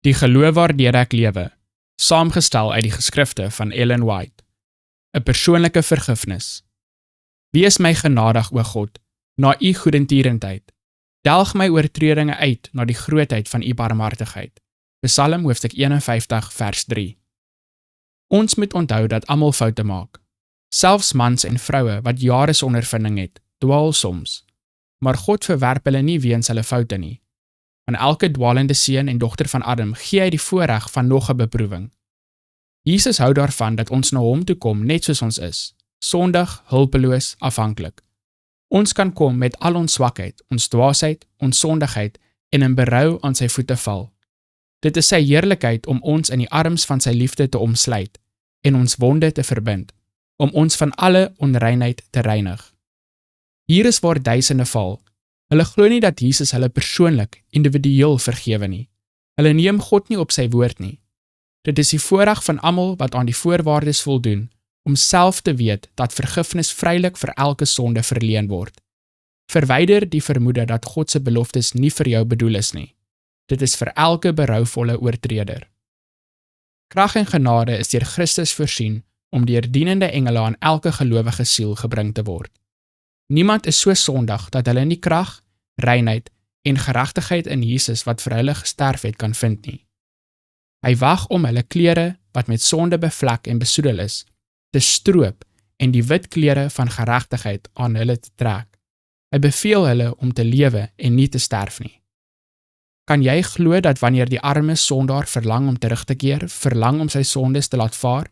Die geloof waardeur ek lewe, saamgestel uit die geskrifte van Ellen White. 'n Persoonlike vergifnis. Wees my genadig, o God, na u goedertierendheid. Delg my oortredinge uit na die grootheid van u barmhartigheid. Psalm hoofstuk 51 vers 3. Ons moet onthou dat almal foute maak. Selfs mans en vroue wat jare se ondervinding het, dwaal soms. Maar God verwerp hulle nie weens hulle foute nie. Aan elke dwalende seun en dogter van Adam gee hy die voorreg van nog 'n beproewing. Jesus hou daarvan dat ons na hom toe kom net soos ons is, sondig, hulpeloos, afhanklik. Ons kan kom met al ons swakheid, ons dwaasheid, ons sondigheid en in berou aan sy voete val. Dit is sy heerlikheid om ons in die arms van sy liefde te omsluit en ons wonde te verbind, om ons van alle onreinheid te reinig. Hier is waar duisende val. Hulle glo nie dat Jesus hulle persoonlik, individueel vergewe nie. Hulle neem God nie op sy woord nie. Dit is die voorreg van almal wat aan die voorwaardes voldoen, om self te weet dat vergifnis vrylik vir elke sonde verleen word. Verwyder die vermoede dat God se beloftes nie vir jou bedoel is nie. Dit is vir elke berouvolle oortreder. Krag en genade is deur Christus voorsien om deur dienende engele aan elke gelowige siel gebring te word. Niemand is so sondig dat hulle nie krag, reinheid en geregtigheid in Jesus wat vir hulle gesterf het kan vind nie. Hy wag om hulle klere wat met sonde bevlek en besoedel is, te stroop en die wit klere van geregtigheid aan hulle te trek. Hy beveel hulle om te lewe en nie te sterf nie. Kan jy glo dat wanneer die arme sondaar verlang om terug te keer, verlang om sy sondes te laat vaar,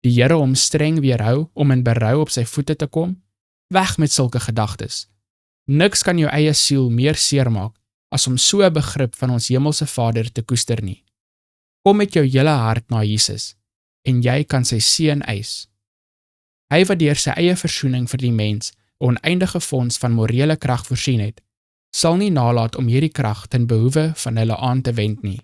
die Here hom streng weerhou om in berou op sy voete te kom? Weg met sulke gedagtes. Niks kan jou eie siel meer seermaak as om so 'n begrip van ons hemelse Vader te koester nie. Kom met jou hele hart na Jesus en jy kan sy seën eis. Hy wat deur sy eie versoening vir die mens 'n oneindige fonds van morele krag voorsien het, sal nie nalat om hierdie krag ten behoewe van hulle aan te wend nie.